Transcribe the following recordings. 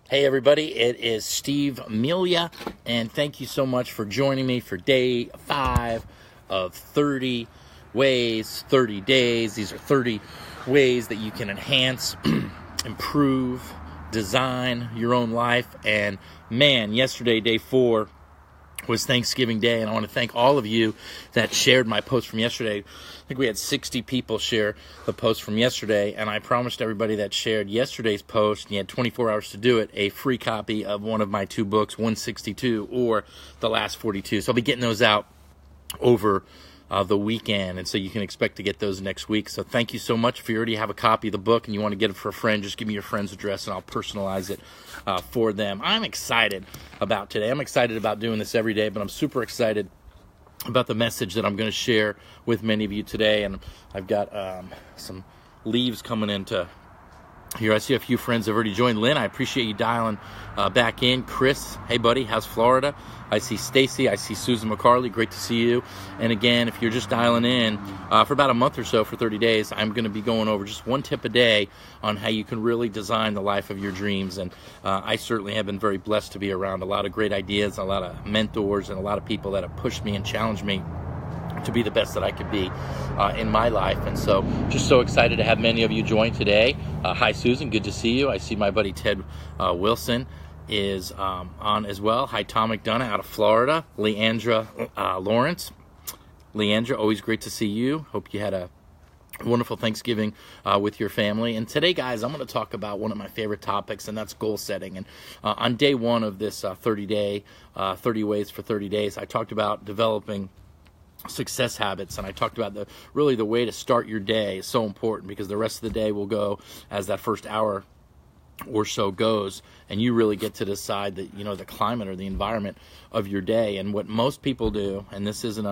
Hey everybody, it is Steve Amelia, and thank you so much for joining me for day 5 of 30 ways, 30 days. These are 30 ways that you can enhance, improve, design your own life. And man, yesterday, day 4, was Thanksgiving Day, and I want to thank all of you that shared my post from yesterday. I think we had 60 people share the post from yesterday, and I promised everybody that shared yesterday's post, and you had 24 hours to do it, a free copy of one of my 2 books, 162 or The Last 42. So I'll be getting those out over the weekend, and so you can expect to get those next week. So thank you so much. If you already have a copy of the book and you want to get it for a friend, just give me your friend's address and I'll personalize it for them. I'm excited about today. I'm excited about doing this every day, but I'm super excited about the message that I'm going to share with many of you today. And I've got some leaves coming into here. I see a few friends have already joined. Lynn, I appreciate you dialing back in. Chris, hey buddy, how's Florida? I see Stacy, I see Susan McCarley, great to see you. And again, if you're just dialing in, for about a month or so, for 30 days, I'm going to be going over just one tip a day on how you can really design the life of your dreams. And I certainly have been very blessed to be around a lot of great ideas, a lot of mentors, and a lot of people that have pushed me and challenged me to be the best that I could be in my life. And so just so excited to have many of you join today. Hi Susan, good to see you. I see my buddy Ted Wilson is on as well. Hi Tom McDonough out of Florida. Leandra Lawrence. Leandra, always great to see you. Hope you had a wonderful Thanksgiving with your family. And today, guys, I'm going to talk about one of my favorite topics, and that's goal setting. And on day 1 of this 30 ways for 30 days, I talked about developing success habits, and I talked about the way to start your day is so important, because the rest of the day will go as that first hour or so goes, and you really get to decide the climate or the environment of your day. And what most people do, and this isn't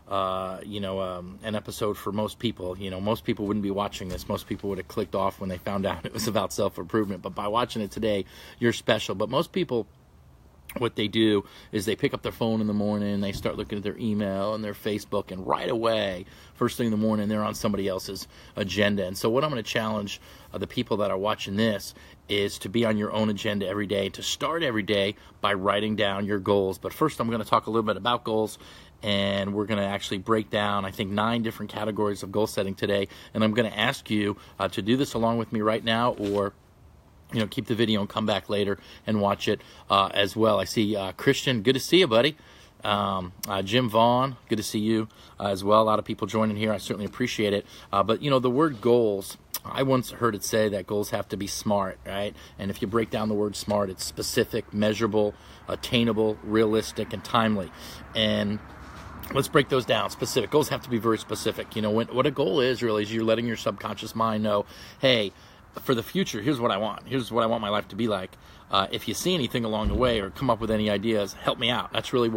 an episode for most people. Most people wouldn't be watching this. Most people would have clicked off when they found out it was about self-improvement. But by watching it today, you're special. But most people, what they do is they pick up their phone in the morning, they start looking at their email and their Facebook, and right away, first thing in the morning, they're on somebody else's agenda. And so what I'm going to challenge the people that are watching this is to be on your own agenda every day, to start every day by writing down your goals. But first, I'm going to talk a little bit about goals, and we're going to actually break down, I think, 9 different categories of goal setting today. And I'm going to ask you to do this along with me right now, or keep the video and come back later and watch it as well. I see Christian, good to see you, buddy. Jim Vaughn, good to see you as well. A lot of people joining here. I certainly appreciate it. But the word goals, I once heard it say that goals have to be SMART, right? And if you break down the word SMART, it's specific, measurable, attainable, realistic, and timely. And let's break those down. Specific. Goals have to be very specific. What a goal is really is you're letting your subconscious mind know, hey, for the future, here's what I want. Here's what I want my life to be like. If you see anything along the way or come up with any ideas, help me out. That's really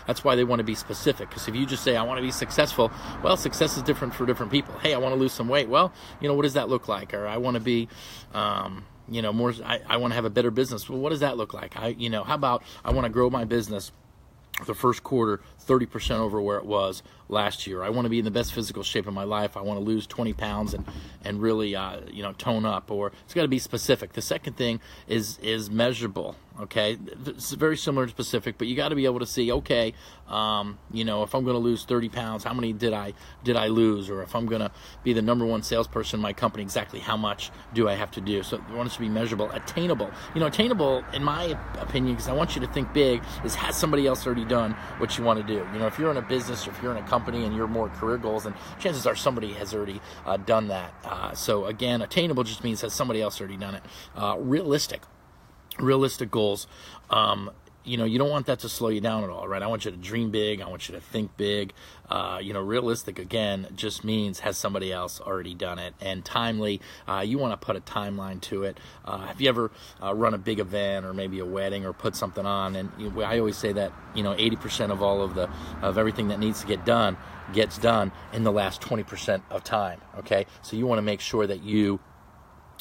that's why they want to be specific. Because if you just say, I want to be successful, well, success is different for different people. Hey, I want to lose some weight. Well, what does that look like? Or I want to be, more, I want to have a better business. Well, what does that look like? How about I want to grow my business the first quarter 30% over where it was last year. I want to be in the best physical shape of my life. I want to lose 20 pounds and really tone up. Or it's got to be specific. The second thing is measurable. Okay, it's very similar to specific, but you got to be able to see, okay, if I'm going to lose 30 pounds, how many did I lose? Or if I'm going to be the number 1 salesperson in my company, exactly how much do I have to do? So I want it to be measurable. Attainable. Attainable, in my opinion, because I want you to think big, is has somebody else already done what you want to do? If you're in a business or if you're in a company and you're more career goals, then chances are somebody has already done that. So again, attainable just means has somebody else already done it. Realistic goals, you don't want that to slow you down at all, right? I want you to dream big. I want you to think big. Realistic, again, just means has somebody else already done it. And timely, you want to put a timeline to it. Have you ever run a big event or maybe a wedding or put something on? And I always say that, 80% of all of everything that needs to get done gets done in the last 20% of time, okay? So you want to make sure that you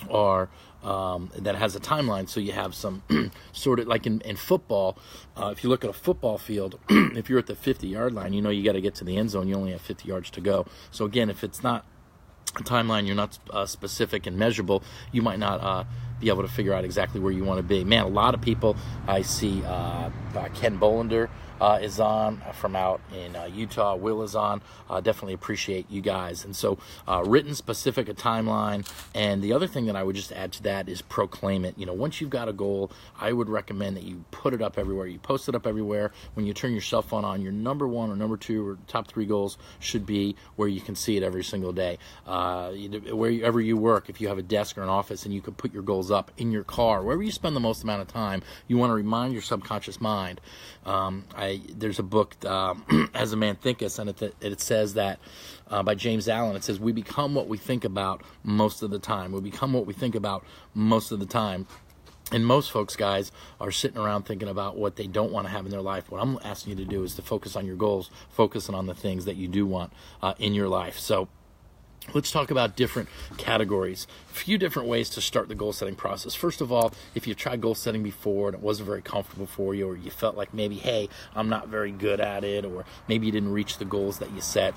are that has a timeline, so you have some sort of like in football. If you look at a football field, if you're at the 50-yard line, you got to get to the end zone. You only have 50 yards to go. So again, if it's not a timeline, you're not specific and measurable, you might not be able to figure out exactly where you want to be. Man, a lot of people, I see Ken Bolander is on from out in Utah. Will is on. Definitely appreciate you guys. And so written specific, a timeline. And the other thing that I would just add to that is proclaim it. Once you've got a goal, I would recommend that you put it up everywhere. You post it up everywhere. When you turn your cell phone on, your number one or number two or top three goals should be where you can see it every single day. Wherever you work, if you have a desk or an office, and you can put your goals up in your car, wherever you spend the most amount of time, you want to remind your subconscious mind. There's a book, As a Man Thinketh, and it says that by James Allen, it says, we become what we think about most of the time. We become what we think about most of the time. And most folks, guys, are sitting around thinking about what they don't want to have in their life. What I'm asking you to do is to focus on your goals, focusing on the things that you do want in your life. So let's talk about different categories. A few different ways to start the goal setting process. First of all, if you've tried goal setting before and it wasn't very comfortable for you, or you felt like maybe, hey, I'm not very good at it, or maybe you didn't reach the goals that you set,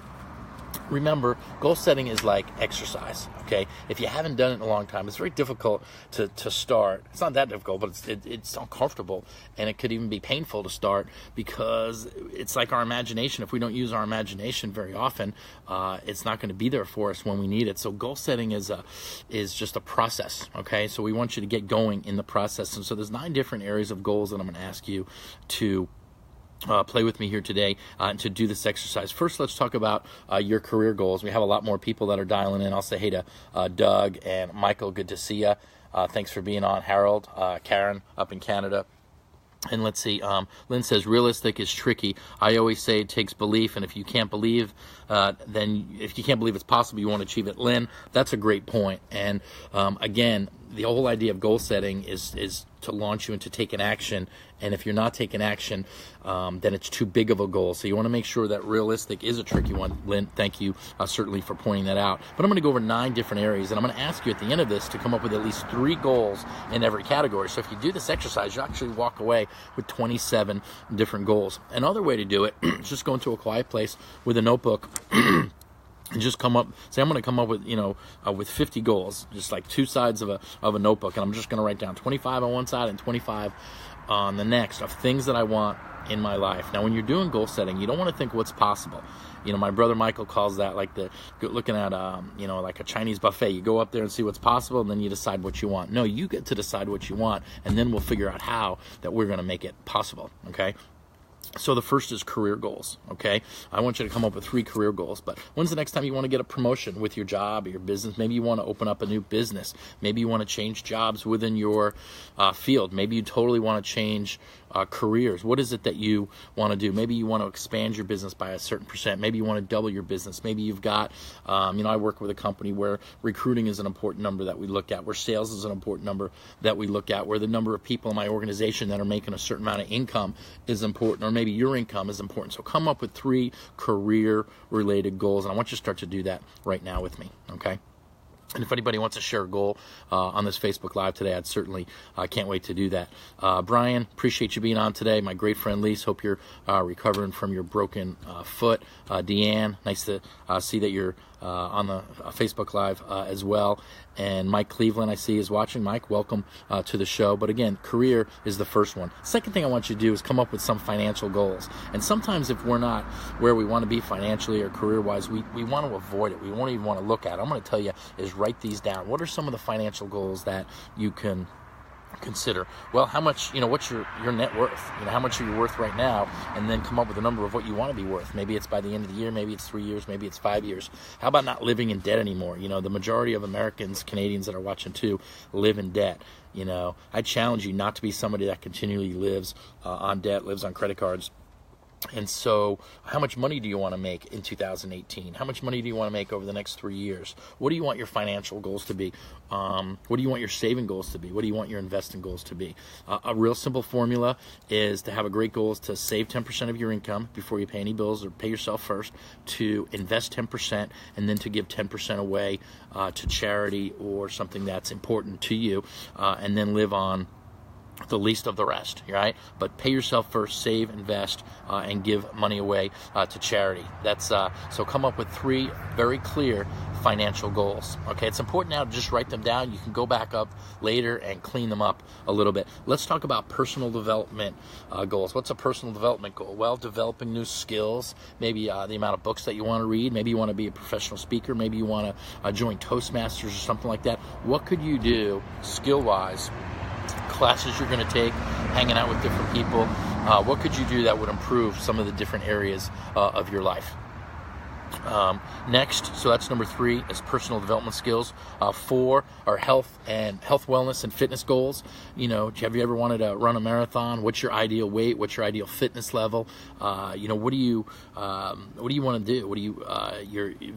remember, goal setting is like exercise, okay? If you haven't done it in a long time, it's very difficult to start. It's not that difficult, but it's uncomfortable, and it could even be painful to start, because it's like our imagination. If we don't use our imagination very often, it's not going to be there for us when we need it. So goal setting is just a process, okay? So we want you to get going in the process. And so there's 9 different areas of goals that I'm going to ask you to play with me here today to do this exercise. First, let's talk about your career goals. We have a lot more people that are dialing in. I'll say hey to Doug and Michael. Good to see you. Thanks for being on. Harold, Karen up in Canada. And let's see, Lynn says, realistic is tricky. I always say it takes belief, and if you can't believe, if you can't believe it's possible, you won't achieve it. Lynn, that's a great point. And again, the whole idea of goal setting is to launch you into taking action. And if you're not taking action, then it's too big of a goal. So you want to make sure that realistic is a tricky one. Lynn, thank you certainly for pointing that out. But I'm going to go over 9 different areas, and I'm going to ask you at the end of this to come up with at least 3 goals in every category. So if you do this exercise, you actually walk away with 27 different goals. Another way to do it is just go into a quiet place with a notebook and just come up, say I'm going to come up with, with 50 goals, just like 2 sides of a notebook, and I'm just going to write down 25 on one side and 25 on the next of things that I want in my life. Now, when you're doing goal setting, you don't want to think what's possible. My brother Michael calls that like looking at, like a Chinese buffet. You go up there and see what's possible, and then you decide what you want. No, you get to decide what you want, and then we'll figure out how that we're going to make it possible, okay? So the first is career goals, okay? I want you to come up with 3 career goals. But when's the next time you want to get a promotion with your job or your business? Maybe you want to open up a new business. Maybe you want to change jobs within your field. Maybe you totally want to change careers. What is it that you want to do? Maybe you want to expand your business by a certain percent. Maybe you want to double your business. Maybe you've got, I work with a company where recruiting is an important number that we look at, where sales is an important number that we look at, where the number of people in my organization that are making a certain amount of income is important, or maybe your income is important. So come up with 3 career-related goals, and I want you to start to do that right now with me, okay? And if anybody wants to share a goal on this Facebook Live today, I'd certainly can't wait to do that. Brian, appreciate you being on today. My great friend Lise, hope you're recovering from your broken foot. Deanne, nice to see that you're on the Facebook Live as well. And Mike Cleveland, I see, is watching. Mike, welcome to the show. But again, career is the first one. Second thing I want you to do is come up with some financial goals. And sometimes if we're not where we want to be financially or career-wise, we want to avoid it. We won't even want to look at it. I'm going to tell you is write these down. What are some of the financial goals that you can consider? Well, how much, what's your net worth? How much are you worth right now? And then come up with a number of what you want to be worth. Maybe it's by the end of the year, maybe it's 3 years, maybe it's 5 years. How about not living in debt anymore? The majority of Americans, Canadians that are watching too, live in debt. I challenge you not to be somebody that continually lives on debt, lives on credit cards. And so how much money do you want to make in 2018? How much money do you want to make over the next 3 years? What do you want your financial goals to be? What do you want your saving goals to be? What do you want your investing goals to be? A real simple formula is to have a great goal is to save 10% of your income before you pay any bills or pay yourself first, to invest 10%, and then to give 10% away to charity or something that's important to you, and then live on the least of the rest, right? But pay yourself first, save, invest, and give money away to charity. That's so come up with 3 very clear financial goals. Okay, it's important now to just write them down. You can go back up later and clean them up a little bit. Let's talk about personal development goals. What's a personal development goal? Well, developing new skills, maybe the amount of books that you want to read, maybe you want to be a professional speaker, maybe you want to join Toastmasters or something like that. What could you do skill-wise? Classes you're going to take, hanging out with different people. What could you do that would improve some of the different areas of your life? Next, so that's number 3, is personal development skills. 4 are health, wellness, and fitness goals. You know, have you ever wanted to run a marathon? What's your ideal weight? What's your ideal fitness level? You know, what do you want to do? What do you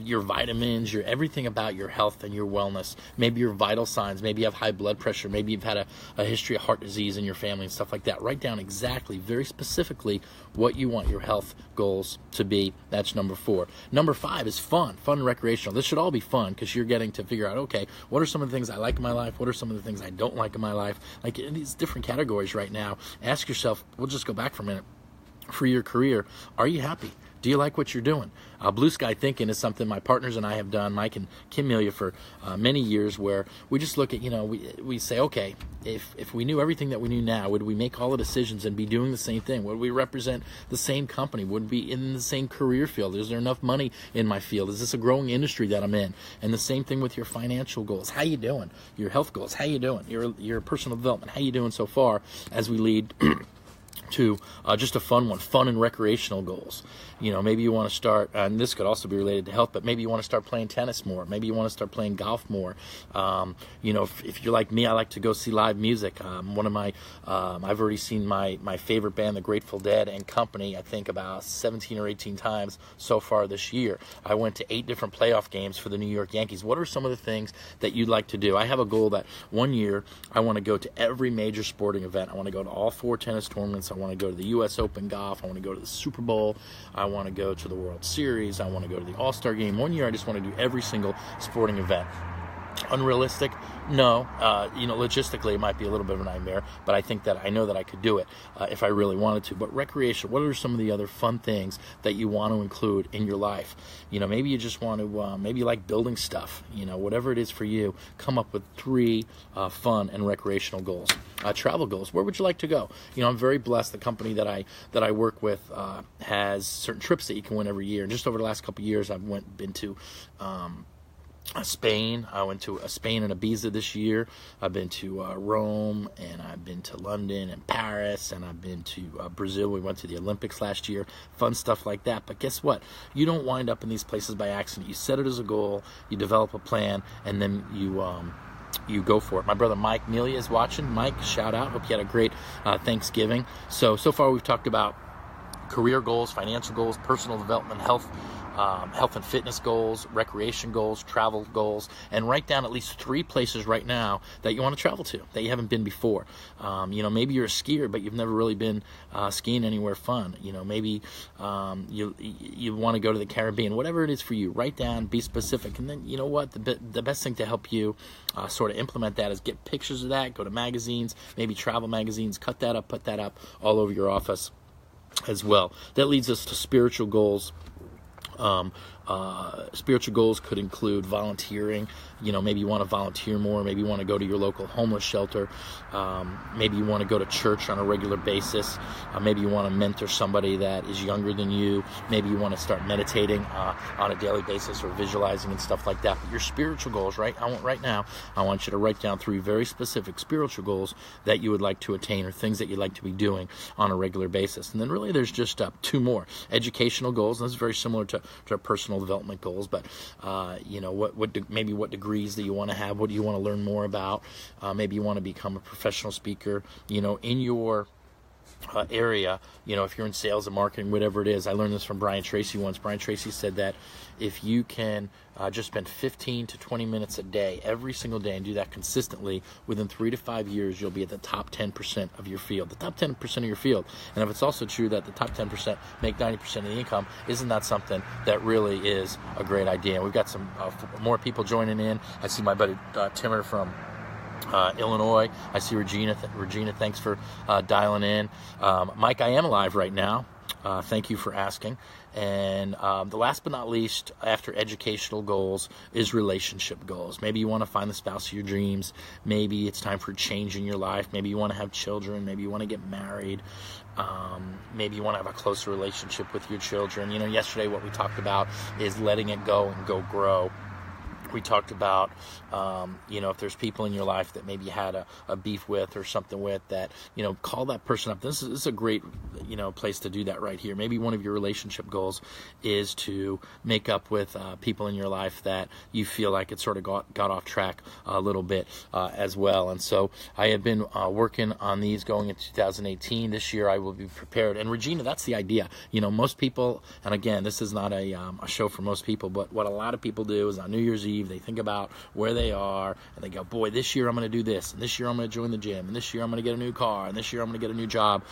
your vitamins, your everything about your health and your wellness? Maybe your vital signs. Maybe you have high blood pressure. Maybe you've had a history of heart disease in your family and stuff like that. Write down exactly, very specifically, what you want your health goals to be. That's number 4. Number 5 is fun and recreational. This should all be fun because you're getting to figure out, okay, what are some of the things I like in my life? What are some of the things I don't like in my life? Like in these different categories right now, ask yourself, we'll just go back for a minute. For your career, are you happy? Do you like what you're doing? Blue sky thinking is something my partners and I have done, Mike and Kim Melia, for many years, where we just look at, we say, okay, if we knew everything that we knew now, would we make all the decisions and be doing the same thing? Would we represent the same company? Would we be in the same career field? Is there enough money in my field? Is this a growing industry that I'm in? And the same thing with your financial goals. How you doing? Your health goals. How you doing? Your personal development. How you doing so far as we lead to just a fun one, fun and recreational goals. Maybe you want to start, and this could also be related to health, but maybe you want to start playing tennis more. Maybe you want to start playing golf more. If you're like me, I like to go see live music. I've already seen my favorite band, the Grateful Dead and Company, I think about 17 or 18 times so far this year. I went to 8 different playoff games for the New York Yankees. What are some of the things that you'd like to do? I have a goal that one year I want to go to every major sporting event. I want to go to all 4 tennis tournaments. I want to go to the U.S. Open golf. I want to go to the Super Bowl. I want to go to the World Series. I want to go to the All-Star game. One year I just want to do every single sporting event. Unrealistic? No. Logistically, it might be a little bit of a nightmare, but I know that I could do it if I really wanted to. But recreation, what are some of the other fun things that you want to include in your life? Maybe you just want to, maybe you like building stuff. Whatever it is for you, come up with 3 fun and recreational goals. Travel goals. Where would you like to go? I'm very blessed. The company that I work with has certain trips that you can win every year. And just over the last couple of years, I've been to Spain. I went to Spain and Ibiza this year. I've been to Rome, and I've been to London and Paris, and I've been to Brazil. We went to the Olympics last year. Fun stuff like that. But guess what? You don't wind up in these places by accident. You set it as a goal, you develop a plan, and then you go for it. My brother Mike Melia is watching. Mike, shout out. Hope you had a great Thanksgiving. So far we've talked about career goals, financial goals, personal development, health and fitness goals, recreation goals, travel goals, and write down at least 3 places right now that you want to travel to that you haven't been before. Maybe you're a skier, but you've never really been skiing anywhere fun. Maybe you want to go to the Caribbean. Whatever it is for you, write down, be specific, and then the best thing to help you sort of implement that is get pictures of that, go to magazines, maybe travel magazines, cut that up, put that up all over your office as well. That leads us to spiritual goals. Spiritual goals could include volunteering. Maybe you want to volunteer more. Maybe you want to go to your local homeless shelter. Maybe you want to go to church on a regular basis. Maybe you want to mentor somebody that is younger than you. Maybe you want to start meditating on a daily basis or visualizing and stuff like that. But your spiritual goals, right now, I want you to write down 3 very specific spiritual goals that you would like to attain, or things that you'd like to be doing on a regular basis. And then really there's just 2 more. Educational goals, and this is very similar to personal development goals, but what degrees that you want to have, what do you want to learn more about, maybe you want to become a professional speaker, in your area, if you're in sales and marketing, whatever it is. I learned this from Brian Tracy once. Brian Tracy said that if you can just spend 15 to 20 minutes a day, every single day, and do that consistently, within 3 to 5 years, you'll be at the top 10% of your field. The top 10% of your field. And if it's also true that the top 10% make 90% of the income, isn't that something that really is a great idea? And we've got some more people joining in. I see my buddy Timmer from Illinois. I see Regina. Regina, thanks for dialing in. Mike, I am alive right now. Thank you for asking. And the last but not least, after educational goals, is relationship goals. Maybe you want to find the spouse of your dreams. Maybe it's time for change in your life. Maybe you want to have children. Maybe you want to get married. Maybe you want to have a closer relationship with your children. Yesterday what we talked about is letting it go and go grow. We talked about, if there's people in your life that maybe you had a beef with or something with, that, call that person up. This is a great, place to do that right here. Maybe one of your relationship goals is to make up with people in your life that you feel like it sort of got off track a little bit as well. And so I have been working on these going into 2018. This year I will be prepared. And Regina, that's the idea. Most people, and again, this is not a show for most people, but what a lot of people do is on New Year's Eve, they think about where they are and they go, boy, this year I'm going to do this, and this year I'm going to join the gym, and this year I'm going to get a new car, and this year I'm going to get a new job.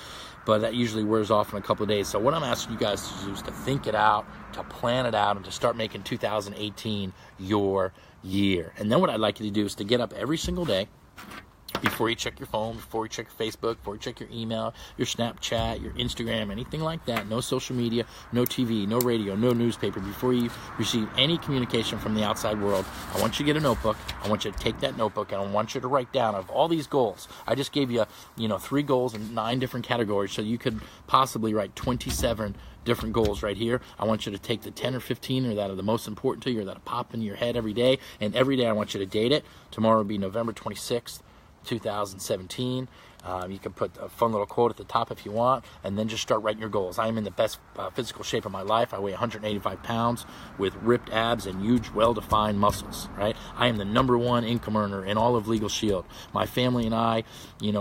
But that usually wears off in a couple of days. So what I'm asking you guys to do is to think it out, to plan it out, and to start making 2018 your year. And then what I'd like you to do is to get up every single day, before you check your phone, before you check your Facebook, before you check your email, your Snapchat, your Instagram, anything like that, no social media, no TV, no radio, no newspaper, before you receive any communication from the outside world, I want you to get a notebook. I want you to take that notebook and I want you to write down of all these goals. I just gave you, 3 goals in 9 different categories, so you could possibly write 27 different goals right here. I want you to take the 10 or 15 or that are the most important to you or that pop in your head every day, and every day I want you to date it. Tomorrow will be November 26th. 2017. You can put a fun little quote at the top if you want, and then just start writing your goals. I am in the best physical shape of my life. I weigh 185 pounds with ripped abs and huge, well-defined muscles, right? I am the #1 income earner in all of Legal Shield. My family and I,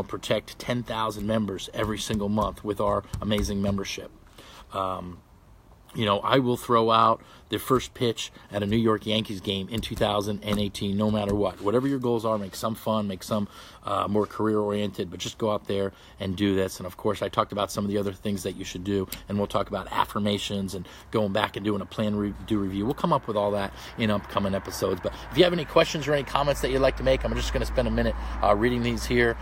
protect 10,000 members every single month with our amazing membership. I will throw out the first pitch at a New York Yankees game in 2018, no matter what. Whatever your goals are, make some fun, make some more career-oriented, but just go out there and do this. And, of course, I talked about some of the other things that you should do, and we'll talk about affirmations and going back and doing a plan review. We'll come up with all that in upcoming episodes. But if you have any questions or any comments that you'd like to make, I'm just going to spend a minute reading these here.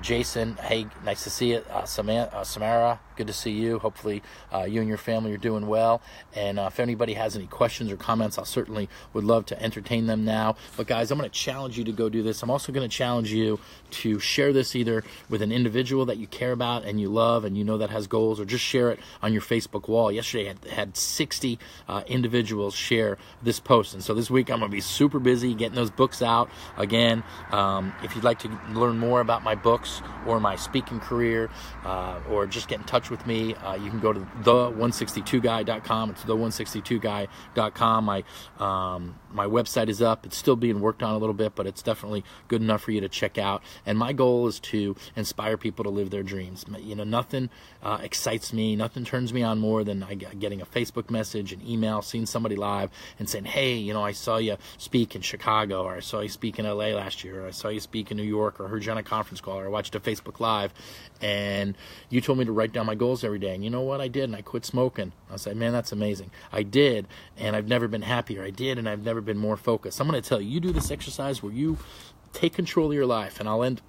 Jason, hey, nice to see you. Samara, good to see you. Hopefully you and your family are doing well. And if anybody has any questions or comments, I certainly would love to entertain them now. But guys, I'm going to challenge you to go do this. I'm also going to challenge you to share this either with an individual that you care about and you love and that has goals, or just share it on your Facebook wall. Yesterday I had 60 individuals share this post. And so this week I'm going to be super busy getting those books out. Again, if you'd like to learn more about my books or my speaking career, or just get in touch with me, you can go to the162guy.com. It's the162guy.com. My website is up. It's still being worked on a little bit, but it's definitely good enough for you to check out. And my goal is to inspire people to live their dreams. Nothing excites me, nothing turns me on more than getting a Facebook message, an email, seeing somebody live and saying, hey, I saw you speak in Chicago, or I saw you speak in LA last year, or I saw you speak in New York, or I heard you on a conference call, or I watched a Facebook Live, and you told me to write down my goals every day. And you know what? I did, and I quit smoking. I was like, man, that's amazing. I did, and I've never been happier. I did, and I've never been more focused. I'm going to tell you, you do this exercise where you take control of your life, and I'll end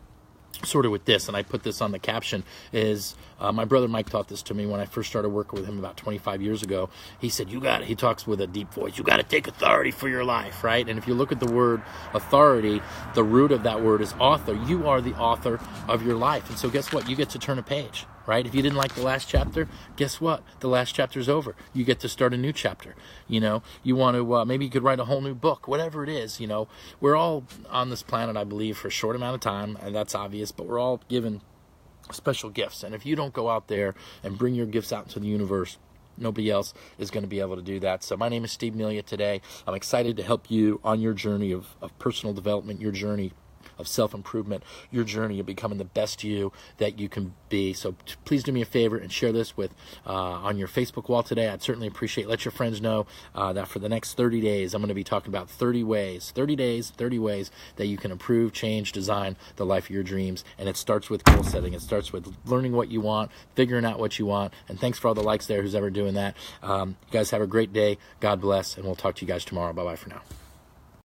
sort of with this, and I put this on the caption, is my brother Mike taught this to me when I first started working with him about 25 years ago. He said, he talks with a deep voice, you got to take authority for your life, right? And if you look at the word authority, the root of that word is author. You are the author of your life. And so guess what? You get to turn a page, right? If you didn't like the last chapter, guess what? The last chapter's over. You get to start a new chapter. You want to, maybe you could write a whole new book, whatever it is. We're all on this planet, I believe, for a short amount of time, and that's obvious, but we're all given special gifts. And if you don't go out there and bring your gifts out into the universe, nobody else is going to be able to do that. So my name is Steve Melia today. I'm excited to help you on your journey of personal development, your journey of self-improvement, your journey of becoming the best you that you can be. So please do me a favor and share this with on your Facebook wall today. I'd certainly appreciate it. Let your friends know that for the next 30 days, I'm going to be talking about 30 ways that you can improve, change, design the life of your dreams. And it starts with goal setting. It starts with learning what you want, figuring out what you want. And thanks for all the likes there, who's ever doing that. You guys have a great day. God bless, and we'll talk to you guys tomorrow. Bye-bye for now.